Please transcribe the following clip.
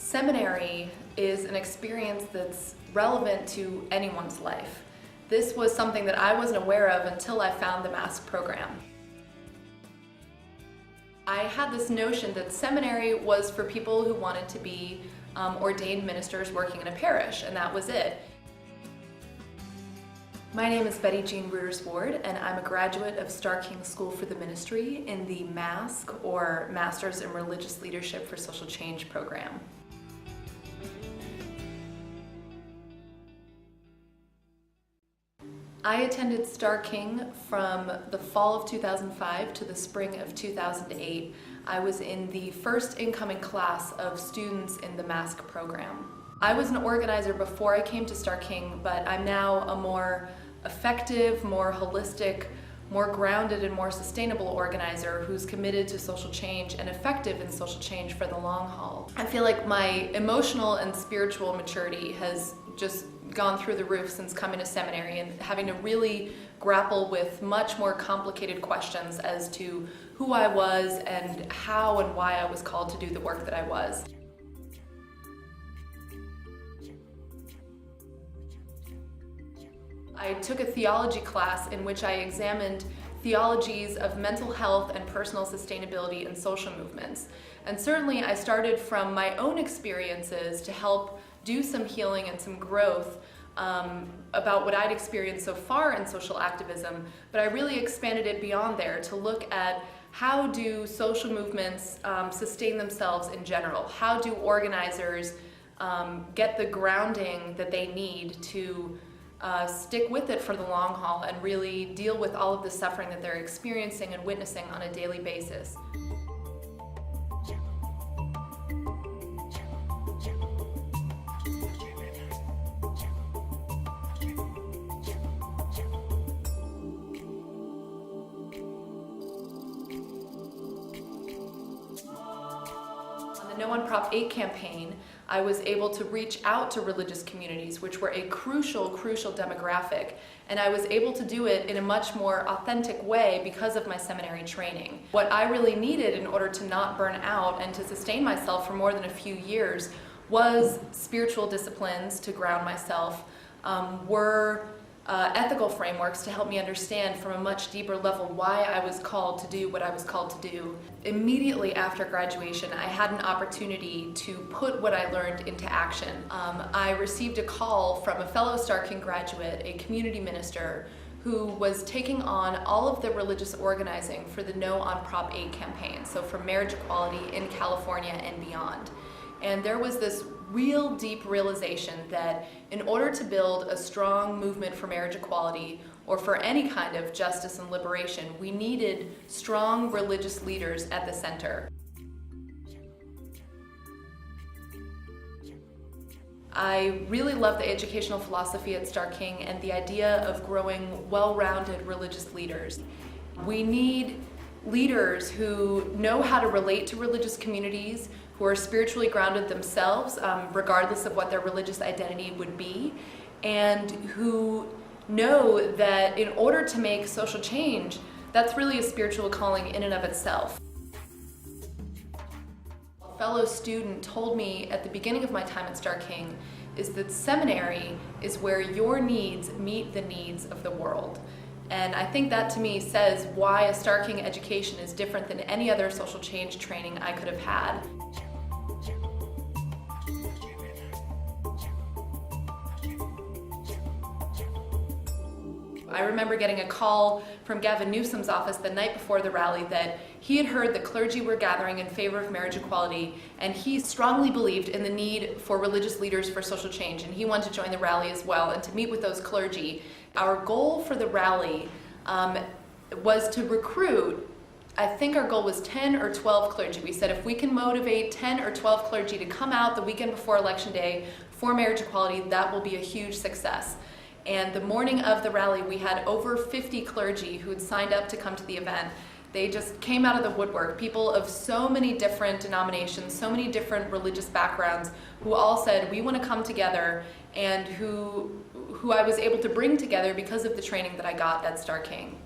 Seminary is an experience that's relevant to anyone's life. This was something that I wasn't aware of until I found the MASC program. I had this notion that seminary was for people who wanted to be ordained ministers working in a parish, and that was it. My name is Betty Jeanne Rueters-Ward, and I'm a graduate of Starr King School for the Ministry in the MASC, or Masters in Religious Leadership for Social Change program. I attended Starr King from the fall of 2005 to the spring of 2008. I was in the first incoming class of students in the MASC program. I was an organizer before I came to Starr King, but I'm now a more effective, more holistic, more grounded and more sustainable organizer who's committed to social change and effective in social change for the long haul. I feel like my emotional and spiritual maturity has just gone through the roof since coming to seminary and having to really grapple with much more complicated questions as to who I was and how and why I was called to do the work that I was. I took a theology class in which I examined theologies of mental health and personal sustainability and social movements. And certainly I started from my own experiences to help do some healing and some growth about what I'd experienced so far in social activism, but I really expanded it beyond there to look at how do social movements sustain themselves in general? How do organizers get the grounding that they need to stick with it for the long haul and really deal with all of the suffering that they're experiencing and witnessing on a daily basis? No on Prop 8 campaign, I was able to reach out to religious communities, which were a crucial demographic, and I was able to do it in a much more authentic way because of my seminary training. What I really needed in order to not burn out and to sustain myself for more than a few years was spiritual disciplines to ground myself, ethical frameworks to help me understand from a much deeper level why I was called to do what I was called to do. Immediately after graduation, I had an opportunity to put what I learned into action. I received a call from a fellow Starr King graduate, a community minister, who was taking on all of the religious organizing for the No on Prop 8 campaign, so for marriage equality in California and beyond. And there was this real deep realization that in order to build a strong movement for marriage equality or for any kind of justice and liberation, we needed strong religious leaders at the center. I really love the educational philosophy at Starr King and the idea of growing well-rounded religious leaders. We need leaders who know how to relate to religious communities, who are spiritually grounded themselves, regardless of what their religious identity would be, and who know that in order to make social change, that's really a spiritual calling in and of itself. A fellow student told me at the beginning of my time at Starr King is that seminary is where your needs meet the needs of the world. And I think that to me says why a Starr King education is different than any other social change training I could have had. I remember getting a call from Gavin Newsom's office the night before the rally that he had heard the clergy were gathering in favor of marriage equality, and he strongly believed in the need for religious leaders for social change, and he wanted to join the rally as well and to meet with those clergy. Our goal for the rally was to recruit, I think our goal was 10 or 12 clergy. We said if we can motivate 10 or 12 clergy to come out the weekend before Election Day for marriage equality, that will be a huge success. And the morning of the rally, we had over 50 clergy who had signed up to come to the event. They just came out of the woodwork, people of so many different denominations, so many different religious backgrounds, who all said, we want to come together, and who I was able to bring together because of the training that I got at Starr King.